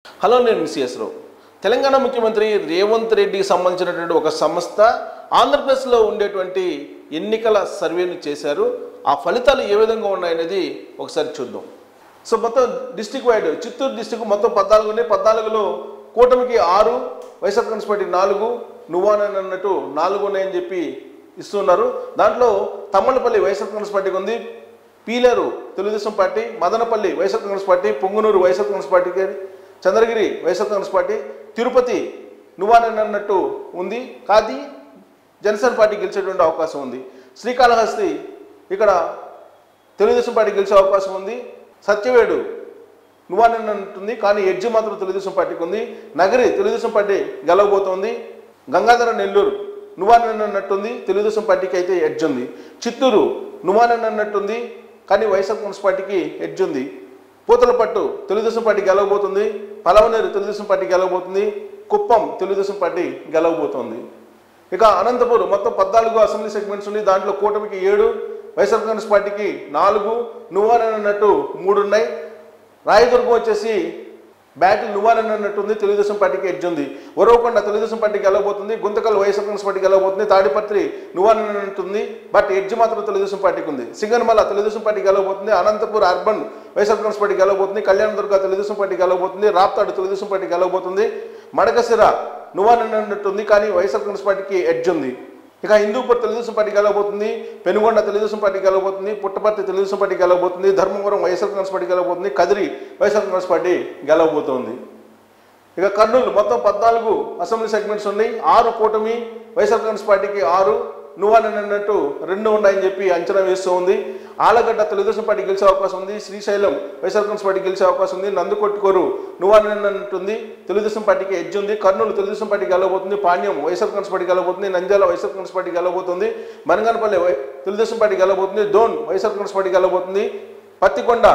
Hello, నేను CS రావు. తెలంగాణ ముఖ్యమంత్రి రేవంత్ రెడ్డికి సంబంధించినటువంటి ఒక సంస్థ ఆంధ్రప్రదేశ్లో ఉండేటువంటి ఎన్నికల సర్వేను చేశారు. ఆ ఫలితాలు ఏ విధంగా ఉన్నాయనేది ఒకసారి చూద్దాం. సో మొత్తం డిస్టిక్ వైడ్ చిత్తూరు డిస్టిక్ మొత్తం 14 ఉన్నాయి. 14లో కూటమికి 6, వైఎస్ఆర్ కాంగ్రెస్ పార్టీ 4, నువ్వానన్నట్టు 4 ఉన్నాయని చెప్పి ఇస్తున్నారు. దాంట్లో తమ్మలపల్లి వైఎస్ఆర్ కాంగ్రెస్ పార్టీకి ఉంది, పీలేరు తెలుగుదేశం పార్టీ, మదనపల్లి వైఎస్ఆర్ కాంగ్రెస్ పార్టీ, పొంగునూరు వైఎస్ఆర్ కాంగ్రెస్ పార్టీకి, చంద్రగిరి వైఎస్ఆర్ కాంగ్రెస్ పార్టీ, తిరుపతి నువ్వానన్నట్టు ఉంది, కాది జనసేన పార్టీ గెలిచేటువంటి అవకాశం ఉంది. శ్రీకాళహస్తి ఇక్కడ తెలుగుదేశం పార్టీ గెలిచే అవకాశం ఉంది. సత్యవేడు నువ్వానన్నట్టుంది, కానీ ఎడ్జ్ మాత్రం తెలుగుదేశం పార్టీకి ఉంది. నగరి తెలుగుదేశం పార్టీ గెలవబోతోంది. గంగాధర నెల్లూరు నువ్వానన్నట్టుంది, తెలుగుదేశం పార్టీకి అయితే ఎడ్జ్ ఉంది. చిత్తూరు నువ్వానన్నట్టుంది, కానీ వైఎస్ఆర్ కాంగ్రెస్ పార్టీకి ఎడ్జ్ ఉంది. పూతలపట్టు తెలుగుదేశం పార్టీ గెలవబోతుంది. పలవనేరు తెలుగుదేశం పార్టీ గెలవబోతుంది. కుప్పం తెలుగుదేశం పార్టీ గెలవబోతోంది. ఇక అనంతపూర్ మొత్తం 14 అసెంబ్లీ సెగ్మెంట్స్ ఉన్నాయి. దాంట్లో కూటమికి 7, వైఎస్ఆర్ కాంగ్రెస్ పార్టీకి 4, నువ్వానన్నట్టు 3 ఉన్నాయి. రాయదుర్గం వచ్చేసి బ్యాటిల్ నువ్వానన్నట్టు ఉంది, తెలుగుదేశం పార్టీకి ఎడ్జ్ ఉంది. ఉరవకొండ తెలుగుదేశం పార్టీ గెలవబోతుంది. గుంతకల్ వైఎస్ఆర్ కాంగ్రెస్ పార్టీ గెలవబోతుంది. తాడిపత్రి నువ్వానన్నట్టుంది, బట్ ఎడ్జ్ మాత్రం తెలుగుదేశం పార్టీకి ఉంది. సింగనమల తెలుగుదేశం పార్టీ గెలవబోతుంది. అనంతపూర్ అర్బన్ వైఎస్ఆర్ కాంగ్రెస్ పార్టీ గెలవబోతుంది. కళ్యాణదుర్గ తెలుగుదేశం పార్టీ గెలవబోతుంది. రాప్తాడు తెలుగుదేశం పార్టీ గెలవబోతుంది. మడకశిర నువ్వానన్నట్టుంది, కానీ వైఎస్ఆర్ కాంగ్రెస్ పార్టీకి ఎడ్జ్ ఉంది. ఇక హిందూపూర్ తెలుగుదేశం పార్టీ గెలవబోతుంది. పెనుగొండ తెలుగుదేశం పార్టీ గెలవబోతుంది. పుట్టపర్తి తెలుగుదేశం పార్టీ గెలవబోతుంది. ధర్మవరం వైఎస్ఆర్ కాంగ్రెస్ పార్టీ గెలవబోతుంది. కదిరి వైఎస్ఆర్ కాంగ్రెస్ పార్టీ గెలవబోతోంది. ఇక కర్నూలు మొత్తం 14 అసెంబ్లీ సెగ్మెంట్స్ ఉన్నాయి. 6 కూటమి వైఎస్ఆర్ కాంగ్రెస్ పార్టీకి 6, నువ్వానన్నట్టు 2 ఉన్నాయని చెప్పి అంచనా వేస్తూ ఉంది. ఆలగడ్డ తెలుగుదేశం పార్టీ గెలిచే అవకాశం ఉంది. శ్రీశైలం వైఎస్ఆర్ కాంగ్రెస్ పార్టీ గెలిచే అవకాశం ఉంది. నందుకొట్టుకోరు నువ్వానన్నట్టుంది, తెలుగుదేశం పార్టీకి ఎడ్జ్ ఉంది. కర్నూలు తెలుగుదేశం పార్టీ గెలవబోతుంది. పాణ్యం వైఎస్ఆర్ కాంగ్రెస్ పార్టీ గెలవబోతుంది. నంద్యాల వైఎస్ఆర్ కాంగ్రెస్ పార్టీ గెలవబోతుంది. మనంగనపల్లి తెలుగుదేశం పార్టీ గెలవబోతుంది. డోన్ వైఎస్ఆర్ కాంగ్రెస్ పార్టీ గెలవబోతుంది. పత్తికొండ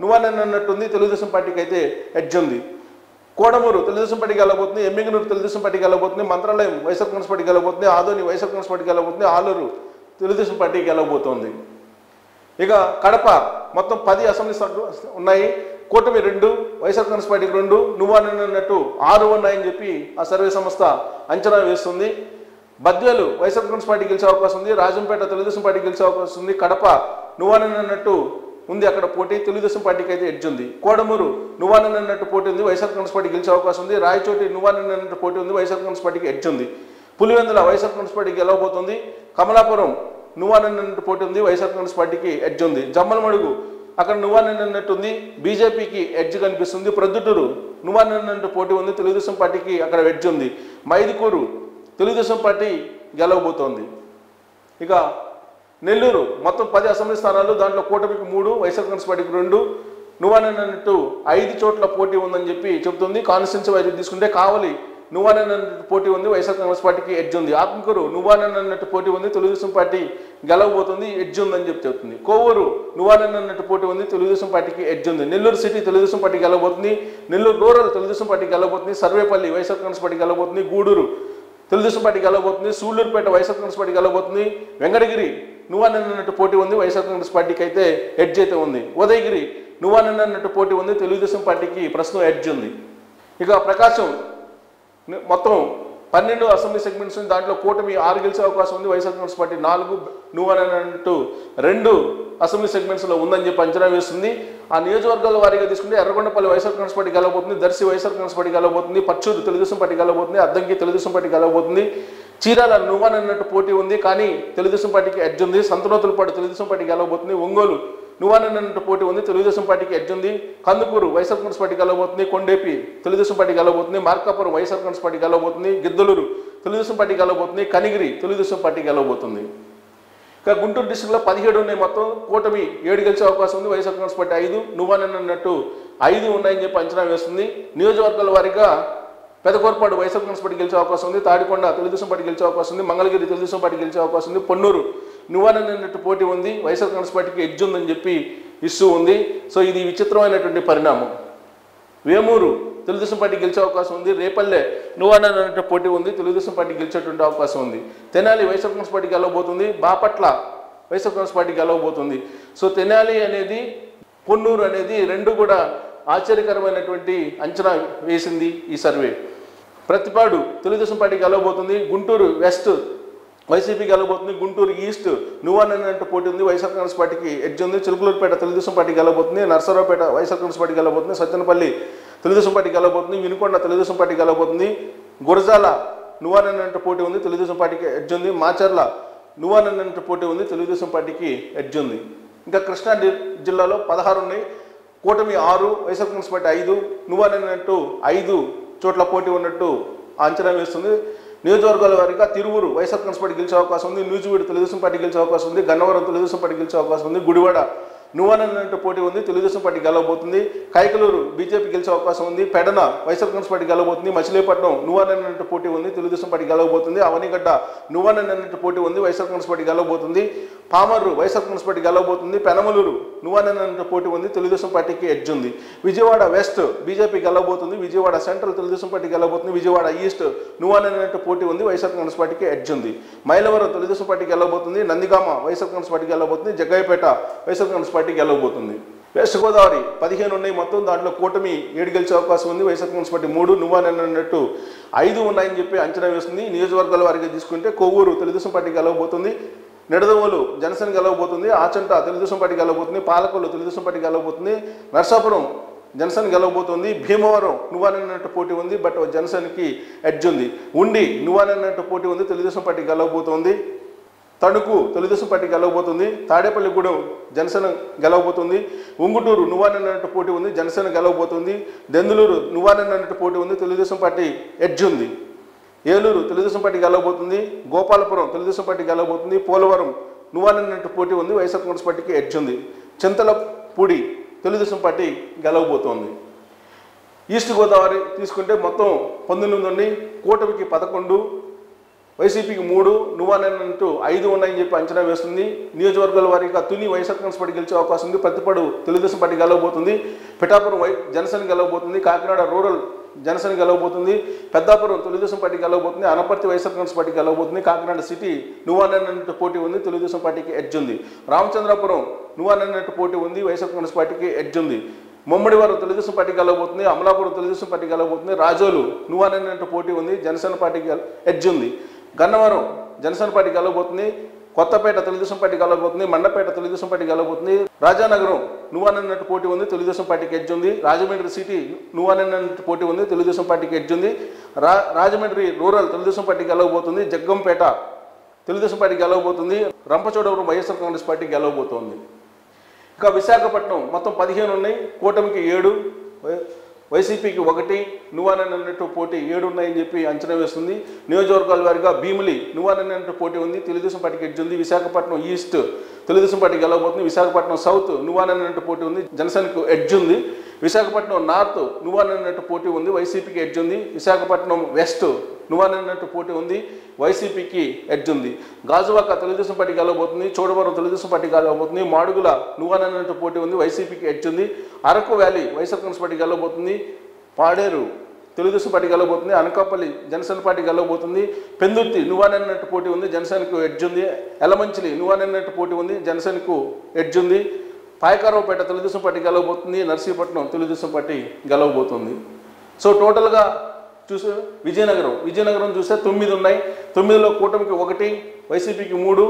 నువ్వానన్నట్టుంది, తెలుగుదేశం పార్టీకి అయితే ఎడ్జ్ ఉంది. కోడమూరు తెలుగుదేశం పార్టీ గెలవబోతుంది. ఎమ్మిగనూరు తెలుగుదేశం పార్టీ గెలవబోతుంది. మంత్రాలయం వైఎస్ఆర్ కాంగ్రెస్ పార్టీ గెలవబోతుంది. ఆదోని వైఎస్ఆర్ కాంగ్రెస్ పార్టీ గెలవబోతుంది. ఆలూరు తెలుగుదేశం పార్టీ గెలవబోతోంది. ఇక కడప మొత్తం 10 అసెంబ్లీ ఉన్నాయి. కూటమి 2, వైఎస్ఆర్ కాంగ్రెస్ పార్టీకి 2, నువ్వానన్నట్టు 6 ఉన్నాయని చెప్పి ఆ సర్వే సంస్థ అంచనా వేస్తుంది. బద్వేలు వైఎస్ఆర్ కాంగ్రెస్ పార్టీ గెలిచే అవకాశం ఉంది. రాజంపేట తెలుగుదేశం పార్టీ గెలిచే అవకాశం ఉంది. కడప నువ్వానన్నట్టు ఉంది, అక్కడ పోటీ తెలుగుదేశం పార్టీకి అయితే ఎడ్జ్ ఉంది. కోడమూరు నువ్వానన్నట్టు పోటీ ఉంది, వైఎస్ఆర్ కాంగ్రెస్ పార్టీ గెలిచే అవకాశం ఉంది. రాయచోటి నువ్వానన్నట్టు పోటీ ఉంది, వైఎస్ఆర్ కాంగ్రెస్ పార్టీకి ఎడ్జ్ ఉంది. పులివెందుల వైఎస్ఆర్ కాంగ్రెస్ పార్టీ గెలవబోతుంది. కమలాపురం నువ్వానన్నట్టు పోటీ ఉంది, వైఎస్ఆర్ కాంగ్రెస్ పార్టీకి ఎడ్జ్ ఉంది. జమ్మలమడుగు అక్కడ నువ్వానన్నట్టు ఉంది, బీజేపీకి ఎడ్జ్ కనిపిస్తుంది. ప్రొద్దుటూరు నువ్వానన్నట్టు పోటీ ఉంది, తెలుగుదేశం పార్టీకి అక్కడ ఎడ్జ్ ఉంది. మైదుకూరు తెలుగుదేశం పార్టీ గెలవబోతోంది. ఇక నెల్లూరు మొత్తం 10 అసెంబ్లీ స్థానాలు, దాంట్లో కూటమికి 3, వైఎస్ఆర్ కాంగ్రెస్ పార్టీకి 2, నువ్వానన్నట్టు 5 చోట్ల పోటీ ఉందని చెప్పి చెబుతుంది. కాన్స్టిట్యున్సీ వైజ్ తీసుకుంటే కావలి నువ్వానన్నట్టు పోటీ ఉంది, వైఎస్ఆర్ కాంగ్రెస్ పార్టీకి ఎడ్జ్ ఉంది. ఆత్మకూరు నువ్వానన్నట్టు పోటీ ఉంది, తెలుగుదేశం పార్టీ గెలవబోతుంది, ఎడ్జ్ ఉందని చెప్పి చెబుతుంది. కోవూరు నువ్వానన్నట్టు పోటీ ఉంది, తెలుగుదేశం పార్టీకి ఎడ్జ్ ఉంది. నెల్లూరు సిటీ తెలుగుదేశం పార్టీ గెలవబోతుంది. నెల్లూరు రూరల్ తెలుగుదేశం పార్టీ గెలవబోతుంది. సర్వేపల్లి వైఎస్ఆర్ కాంగ్రెస్ పార్టీ గెలవబోతుంది. గూడూరు తెలుగుదేశం పార్టీ గెలవబోతుంది. సూళ్లూరుపేట వైఎస్ఆర్ కాంగ్రెస్ పార్టీ గెలవబోతుంది. వెంకటగిరి నువ్వానన్నట్టు పోటీ ఉంది, వైఎస్ఆర్ కాంగ్రెస్ పార్టీకి అయితే ఎడ్జ్ అయితే ఉంది. ఉదయగిరి నువ్వానన్నట్టు పోటీ ఉంది, తెలుగుదేశం పార్టీకి ప్రస్తుతం ఎడ్జ్ ఉంది. ఇక ప్రకాశం మొత్తం 12 అసెంబ్లీ సెగ్మెంట్స్ ఉంది. దాంట్లో కూటమి 6 గెలిచే అవకాశం ఉంది, వైఎస్ఆర్ కాంగ్రెస్ పార్టీ 4, నువ్వానన్నట్టు 2 అసెంబ్లీ సెగ్మెంట్స్లో ఉందని చెప్పి అంచనా వేస్తుంది. ఆ నియోజకవర్గాల వారీగా తీసుకుంటే ఎర్రగొండపల్లి వైఎస్ఆర్ కాంగ్రెస్ పార్టీ గెలవబోతుంది. దర్శి వైఎస్ఆర్ కాంగ్రెస్ పార్టీ గెలవబోతుంది. పచ్చూరు తెలుగుదేశం పార్టీ గెలవబోతుంది. అద్దంకి తెలుగుదేశం పార్టీ గెలవబోతుంది. చీరాల నువ్వానన్నట్టు పోటీ ఉంది, కానీ తెలుగుదేశం పార్టీకి ఎడ్జ్ ఉంది. సంతనోతులపాటు తెలుగుదేశం పార్టీ గెలవబోతుంది. ఒంగోలు నువ్వానన్నట్టు పోటీ ఉంది, తెలుగుదేశం పార్టీకి ఎడ్జ్ ఉంది. కందుకూరు వైఎస్ఆర్ కాంగ్రెస్ పార్టీ గెలవబోతుంది. కొండేపి తెలుగుదేశం పార్టీ గెలవబోతుంది. మార్కాపురం వైఎస్ఆర్ కాంగ్రెస్ పార్టీ గెలవబోతుంది. గిద్దలూరు తెలుగుదేశం పార్టీ గెలవబోతుంది. కనిగిరి తెలుగుదేశం పార్టీ గెలవబోతుంది. ఇక గుంటూరు డిస్ట్రిక్ట్లో 17 ఉన్నాయి. మొత్తం కూటమి 7 గెలిచే అవకాశం ఉంది, వైఎస్ఆర్ కాంగ్రెస్ పార్టీ 5, నువ్వానన్నట్టు 5 ఉన్నాయని చెప్పి అంచనా వేస్తుంది. నియోజకవర్గాల వారీగా పెదకూరపాడు వైఎస్ఆర్ కాంగ్రెస్ పార్టీ గెలిచే అవకాశం ఉంది. తాడికొండ తెలుగుదేశం పార్టీ గెలిచే అవకాశం ఉంది. మంగళగిరి తెలుగుదేశం పార్టీ గెలిచే అవకాశం ఉంది. పొన్నూరు నువ్వానన్నట్టు పోటీ ఉంది, వైఎస్ఆర్ కాంగ్రెస్ పార్టీకి ఎడ్జ్ ఉందని చెప్పి ఇస్తూ ఉంది. సో ఇది విచిత్రమైనటువంటి పరిణామం. వేమూరు తెలుగుదేశం పార్టీ గెలిచే అవకాశం ఉంది. రేపల్లె నువ్వానన్నట్టు పోటీ ఉంది, తెలుగుదేశం పార్టీ గెలిచేటువంటి అవకాశం ఉంది. తెనాలి వైఎస్ఆర్ కాంగ్రెస్ పార్టీ గెలవబోతుంది. బాపట్ల వైఎస్ఆర్ కాంగ్రెస్ పార్టీ గెలవబోతుంది. సో తెనాలి అనేది పొన్నూరు అనేది 2 కూడా ఆశ్చర్యకరమైనటువంటి అంచనా వేసింది ఈ సర్వే. ప్రతిపాడు తెలుగుదేశం పార్టీ గెలవబోతుంది, గుంటూరు వెస్ట్ వైసీపీ గెలవబోతుంది, గుంటూరు ఈస్ట్ నువ్వానంటూ పోటీ ఉంది, వైఎస్ఆర్ కాంగ్రెస్ పార్టీకి ఎడ్జ్ ఉంది, చిలుకలూరుపేట తెలుగుదేశం పార్టీ గెలవబోతుంది, నర్సరావుపేట వైఎస్ఆర్ కాంగ్రెస్ పార్టీ గెలవబోతుంది, సత్తెనపల్లి తెలుగుదేశం పార్టీ గెలవబోతుంది, వినుకొండ తెలుగుదేశం పార్టీ గెలవబోతుంది, గురజాల నువ్వానంటూ పోటీ ఉంది, తెలుగుదేశం పార్టీకి ఎడ్జ్ ఉంది, మాచర్ల నువ్వానంటూ పోటీ ఉంది, తెలుగుదేశం పార్టీకి ఎడ్జ్ ఉంది. ఇంకా కృష్ణా జిల్లాలో 16 ఉన్నాయి, కూటమి 6, వైఎస్ఆర్ కాంగ్రెస్ పార్టీ 5, నువ్వానంటూ 5 చోట్ల పోటీ ఉన్నట్టు అంచనా వేస్తుంది. నియోజకవర్గాల వారిగా తిరువురు వైఎస్ఆర్ కాంగ్రెస్ పార్టీ గెలిచే అవకాశం ఉంది, నూజివీడు తెలుగుదేశం పార్టీ గెలిచే అవకాశం ఉంది, గన్నవరం తెలుగుదేశం పార్టీ గెలిచే అవకాశం ఉంది, గుడివాడ నువ్వానంటూ పోటీ ఉంది, తెలుగుదేశం పార్టీ గెలవబోతుంది, కైకలూరు బీజేపీ గెలిచే అవకాశం ఉంది, పెడన వైఎస్ఆర్ కాంగ్రెస్ పార్టీ గెలవబోతుంది, మచిలీపట్నం నువ్వానంటూ పోటీ ఉంది, తెలుగుదేశం పార్టీ గెలవబోతుంది, అవనిగడ్డ నువ్వానంటూ పోటీ ఉంది, వైఎస్ఆర్ కాంగ్రెస్ పార్టీ గెలవబోతుంది, పామర్రు వైఎస్ఆర్ కాంగ్రెస్ పార్టీ గెలవబోతుంది, పెనమలూరు నువ్వానంటూ పోటీ ఉంది, తెలుగుదేశం పార్టీకి ఎడ్జ్ ఉంది, విజయవాడ వెస్ట్ బీజేపీ గెలవబోతుంది, విజయవాడ సెంట్రల్ తెలుగుదేశం పార్టీ గెలవబోతుంది, విజయవాడ ఈస్ట్ నువ్వానంటూ పోటీ ఉంది, వైఎస్ఆర్ కాంగ్రెస్ పార్టీకి ఎడ్జ్ ఉంది, మైలవరం తెలుగుదేశం పార్టీ గెలవబోతుంది, నందిగామ వైఎస్ఆర్ కాంగ్రెస్ పార్టీ గెలవబోతుంది, జగ్గయ్యపేట వైఎస్ఆర్ కాంగ్రెస్ పార్టీ గెలవబోతుంది. వెస్ట్ గోదావరి 15 ఉన్నాయి మొత్తం, దాంట్లో కూటమి 7 గెలిచే అవకాశం ఉంది, వైఎస్ఆర్ కాంగ్రెస్ పార్టీ 3, నువ్వానంటూ 5 ఉన్నాయని చెప్పి అంచనా వేస్తుంది. నియోజకవర్గాల వారిగా తీసుకుంటే కొవ్వూరు తెలుగుదేశం పార్టీ గెలవబోతుంది, నిడదవోలు జనసేన గెలవబోతుంది, ఆచంట తెలుగుదేశం పార్టీ గెలవబోతుంది, పాలకొల్లు తెలుగుదేశం పార్టీ గెలవబోతుంది, నర్సాపురం జనసేన గెలవబోతుంది, భీమవరం నువ్వానంటూ పోటీ ఉంది, బట్ జనసేనకి ఎడ్జ్ ఉంది, ఉండి నువ్వానంటూ పోటీ ఉంది, తెలుగుదేశం పార్టీ గెలవబోతుంది, తణుకు తెలుగుదేశం పార్టీ గెలవబోతుంది, తాడేపల్లిగూడెం జనసేన గెలవబోతుంది, ఉంగుటూరు నువ్వానంటూ పోటీ ఉంది, జనసేన గెలవబోతుంది, దెందులూరు నువ్వానంటూ పోటీ ఉంది, తెలుగుదేశం పార్టీ ఎడ్జ్ ఉంది, ఏలూరు తెలుగుదేశం పార్టీ గెలవబోతుంది, గోపాలపురం తెలుగుదేశం పార్టీ గెలవబోతుంది, పోలవరం నువ్వానంటూ పోటీ ఉంది, వైఎస్ఆర్ కాంగ్రెస్ పార్టీకి ఎడ్జ్ ఉంది, చింతలపూడి తెలుగుదేశం పార్టీ గెలవబోతోంది. ఈస్ట్ గోదావరి తీసుకుంటే మొత్తం 19 ఉన్నాయి, కూటమికి 11, వైసీపీకి 3, నువ్వానంటూ 5 ఉన్నాయని చెప్పి అంచనా వేస్తుంది. నియోజకవర్గాల వారీగా తుని వైఎస్ఆర్ కాంగ్రెస్ పార్టీ గెలిచే అవకాశం ఉంది, ప్రతిపాడు తెలుగుదేశం పార్టీ గెలవబోతుంది, పిఠాపురం జనసేన గెలవబోతుంది, కాకినాడ రూరల్ జనసేన గెలవబోతుంది, పెద్దాపురం తెలుగుదేశం పార్టీ గెలవబోతుంది, అనపర్తి వైఎస్ఆర్ కాంగ్రెస్ పార్టీ గెలవబోతుంది, కాకినాడ సిటీ నువ్వానంటూ పోటీ ఉంది, తెలుగుదేశం పార్టీకి ఎడ్జ్ ఉంది, రామచంద్రాపురం నువ్వానంటూ పోటీ ఉంది, వైఎస్ఆర్ కాంగ్రెస్ పార్టీకి ఎడ్జ్ ఉంది, ముమ్మడివారం తెలుగుదేశం పార్టీ గెలవబోతుంది, అమలాపురం తెలుగుదేశం పార్టీ గెలవబోతుంది, రాజోలు నువ్వానంటూ పోటీ ఉంది, జనసేన పార్టీకి ఎడ్జ్ ఉంది, గన్నవరం జనసేన పార్టీ గెలవబోతుంది, కొత్తపేట తెలుగుదేశం పార్టీ గెలవబోతుంది, మండపేట తెలుగుదేశం పార్టీ గెలవబోతుంది, రాజానగరం నువ్వానంటూ పోటీ ఉంది, తెలుగుదేశం పార్టీకి ఎడ్జ్ ఉంది, రాజమండ్రి సిటీ నువ్వానంటూ పోటీ ఉంది, తెలుగుదేశం పార్టీకి ఎడ్జ్ ఉంది, రాజమండ్రి రూరల్ తెలుగుదేశం పార్టీ గెలవబోతుంది, జగ్గంపేట తెలుగుదేశం పార్టీ గెలవబోతుంది, రంపచోడవరం వైఎస్ఆర్ కాంగ్రెస్ పార్టీ గెలవబోతోంది. ఇంకా విశాఖపట్నం మొత్తం 15 ఉన్నాయి, కూటమికి 7, వైసీపీకి 1, నువ్వానంటూ పోటీ 7 ఉన్నాయని చెప్పి అంచనా వేస్తుంది. నియోజకవర్గాల వారిగా భీమిలి నువ్వానంటూ పోటీ ఉంది, తెలుగుదేశం పార్టీకి ఎడ్జ్ ఉంది, విశాఖపట్నం ఈస్ట్ తెలుగుదేశం పార్టీ గెలవబోతుంది, విశాఖపట్నం సౌత్ నువ్వానంటూ పోటీ ఉంది, జనసేనకు ఎడ్జ్ ఉంది, విశాఖపట్నం నార్త్ నువ్వానంటూ పోటీ ఉంది, వైసీపీకి ఎడ్జ్ ఉంది, విశాఖపట్నం వెస్ట్ నువ్వానంటూ పోటీ ఉంది, వైసీపీకి ఎడ్జ్ ఉంది, గాజువాక తెలుగుదేశం పార్టీ గెలవబోతుంది, చోడవరం తెలుగుదేశం పార్టీ గెలవబోతుంది, మాడుగుల నువ్వానంటూ పోటీ ఉంది, వైసీపీకి ఎడ్జ్ ఉంది, Araku valley YSR Congress party గెలవబోతుంది, పాడేరు తెలుగుదేశం పార్టీ గెలవబోతుంది, అనకాపల్లి జనసేన పార్టీ గెలవబోతుంది, పెందుర్తి నువ్వానంటూ పోటీ ఉంది, జనసేనకు ఎడ్జ్ ఉంది, ఎలమంచిలి నువ్వానంటూ పోటీ ఉంది, జనసేనకు ఎడ్జ్ ఉంది, పాయకారావుపేట తెలుగుదేశం పార్టీ గెలవబోతుంది, నర్సీపట్నం తెలుగుదేశం పార్టీ గెలవబోతుంది. సో టోటల్గా చూస్తే విజయనగరం చూస్తే 9 ఉన్నాయి, 9లో కూటమికి 1, వైసీపీకి 3,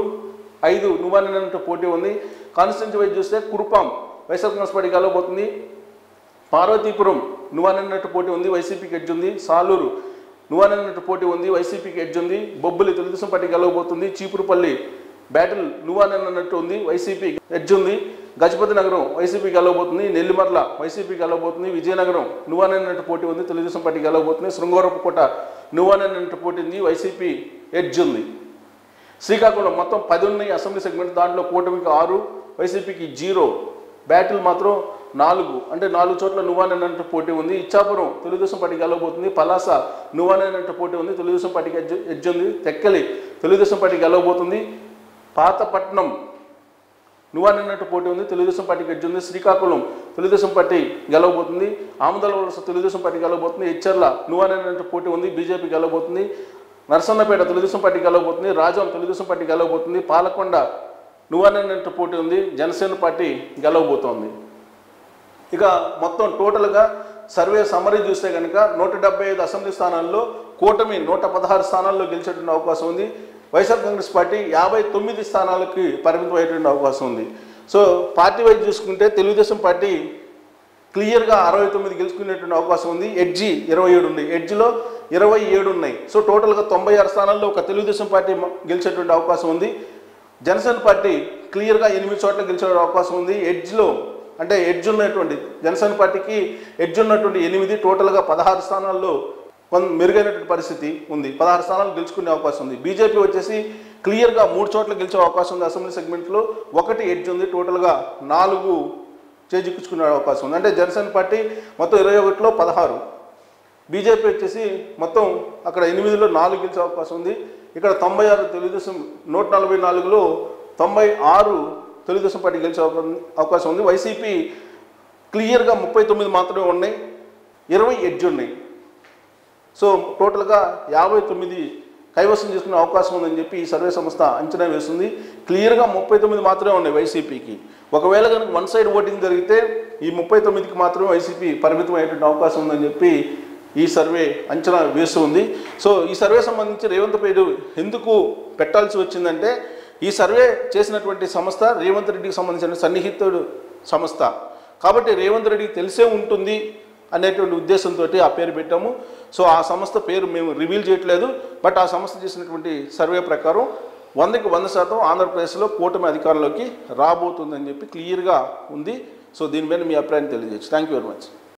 5 నువ్వానంటూ పోటీ ఉంది. కాన్స్టిట్యూన్సీ వైజ్ చూస్తే కురుపాం వైఎస్ఆర్ కాంగ్రెస్ పార్టీ గెలవబోతుంది, పార్వతీపురం నువ్వానంటూ పోటీ ఉంది, వైసీపీకి ఎడ్జ్ ఉంది, సాలూరు నువ్వానంటూ పోటీ ఉంది, వైసీపీకి ఎడ్జ్ ఉంది, బొబ్బులి తెలుగుదేశం పార్టీ గెలవబోతుంది, చీపురుపల్లి బ్యాటిల్ నువ్వానంటూ ఉంది, వైసీపీ ఎడ్జ్ ఉంది, గజపతి నగరం వైసీపీ గెలవబోతుంది, నెల్లిమర్ల వైసీపీ గెలవబోతుంది, విజయనగరం నువ్వానంటూ పోటీ ఉంది, తెలుగుదేశం పార్టీ గెలవబోతుంది, శృంగవరపుకోట నువ్వానంటూ పోటీ ఉంది, వైసీపీ ఎడ్జ్ ఉంది. శ్రీకాకుళం మొత్తం 10 ఉన్నాయి అసెంబ్లీ సెగ్మెంట్, దాంట్లో కూటమికి 6, వైసీపీకి 0, బ్యాటిల్ మాత్రం 4, అంటే 4 చోట్ల నువ్వానంటూ పోటీ ఉంది. ఇచ్చాపురం తెలుగుదేశం పార్టీ గెలవబోతుంది, పలాస నువ్వానంటూ పోటీ ఉంది, తెలుగుదేశం పార్టీకి ఎడ్జ్ ఉంది, తెక్కలి తెలుగుదేశం పార్టీ గెలవబోతుంది, పాతపట్నం నువ్వానంటూ పోటీ ఉంది, తెలుగుదేశం పార్టీకి ఎడ్జ్ ఉంది, శ్రీకాకుళం తెలుగుదేశం పార్టీ గెలవబోతుంది, ఆమదాల వలస తెలుగుదేశం పార్టీ గెలవబోతుంది, ఎచ్చర్ల నువ్వానంటూ పోటీ ఉంది, బీజేపీ గెలవబోతుంది, నరసన్నపేట తెలుగుదేశం పార్టీ గెలవబోతుంది, రాజం తెలుగుదేశం పార్టీ గెలవబోతుంది, పాలకొండ నువ్వానంటూ పోటీ ఉంది, జనసేన పార్టీ గెలవబోతోంది. ఇక మొత్తం టోటల్గా సర్వే సమరీ చూస్తే కనుక 175 అసెంబ్లీ స్థానాల్లో కూటమి 116 స్థానాల్లో గెలిచేటువంటి అవకాశం ఉంది. వైఎస్ఆర్ కాంగ్రెస్ పార్టీ 59 స్థానాలకి పరిమితం అయ్యేటువంటి అవకాశం ఉంది. సో పార్టీ వైజ్ చూసుకుంటే తెలుగుదేశం పార్టీ క్లియర్గా 69 గెలుచుకునేటువంటి అవకాశం ఉంది. ఎడ్జి 27 ఉంది, ఎడ్జిలో 27 ఉన్నాయి. సో టోటల్గా 96 స్థానాల్లో ఒక తెలుగుదేశం పార్టీ గెలిచేటువంటి అవకాశం ఉంది. జనసేన పార్టీ క్లియర్గా 8 చోట్ల గెలిచే అవకాశం ఉంది. ఎడ్జ్లో అంటే ఎడ్జ్ ఉన్నటువంటి జనసేన పార్టీకి ఎడ్జ్ ఉన్నటువంటి 8, టోటల్గా 16 స్థానాల్లో మెరుగైనటువంటి పరిస్థితి ఉంది. 16 స్థానాలు గెలుచుకునే అవకాశం ఉంది. బీజేపీ వచ్చేసి క్లియర్గా 3 చోట్ల గెలిచే అవకాశం ఉంది. అసెంబ్లీ సెగ్మెంట్లో 1 ఎడ్జ్ ఉంది, టోటల్గా 4 చేజిక్కించుకునే అవకాశం ఉంది. అంటే జనసేన పార్టీ మొత్తం 21లో 16, బీజేపీ వచ్చేసి మొత్తం అక్కడ 8లో 4 గెలిచే అవకాశం ఉంది. ఇక్కడ 96 తెలుగుదేశం, 144లో 96 తెలుగుదేశం పార్టీ గెలిచే అవకాశం ఉంది. వైసీపీ క్లియర్గా 39 మాత్రమే ఉన్నాయి, 20 ఎడ్జ్ ఉన్నాయి. సో టోటల్గా 59 కైవసం చేసుకునే అవకాశం ఉందని చెప్పి ఈ సర్వే సంస్థ అంచనా వేస్తుంది. క్లియర్గా 39 మాత్రమే ఉన్నాయి వైసీపీకి. ఒకవేళ కనుక వన్ సైడ్ ఓటింగ్ జరిగితే ఈ 39కి మాత్రమే వైసీపీ పరిమితం అయ్యేటువంటి అవకాశం ఉందని చెప్పి ఈ సర్వే అంచనా వేస్తుంది. సో ఈ సర్వే సంబంధించి రేవంత్ పేరు ఎందుకు పెట్టాల్సి వచ్చిందంటే, ఈ సర్వే చేసినటువంటి సంస్థ రేవంత్ రెడ్డికి సంబంధించిన సన్నిహితుడు సంస్థ కాబట్టి రేవంత్ రెడ్డికి తెలిసే ఉంటుంది అనేటువంటి ఉద్దేశంతో ఆ పేరు పెట్టాము. సో ఆ సంస్థ పేరు మేము రివీల్ చేయట్లేదు. బట్ ఆ సంస్థ చేసినటువంటి సర్వే ప్రకారం 100కి 100% ఆంధ్రప్రదేశ్లో కూటమి అధికారంలోకి రాబోతుందని చెప్పి క్లియర్గా ఉంది. సో దీని మీద మీ అభిప్రాయాన్ని తెలియజేయచ్చు. Thank you very much.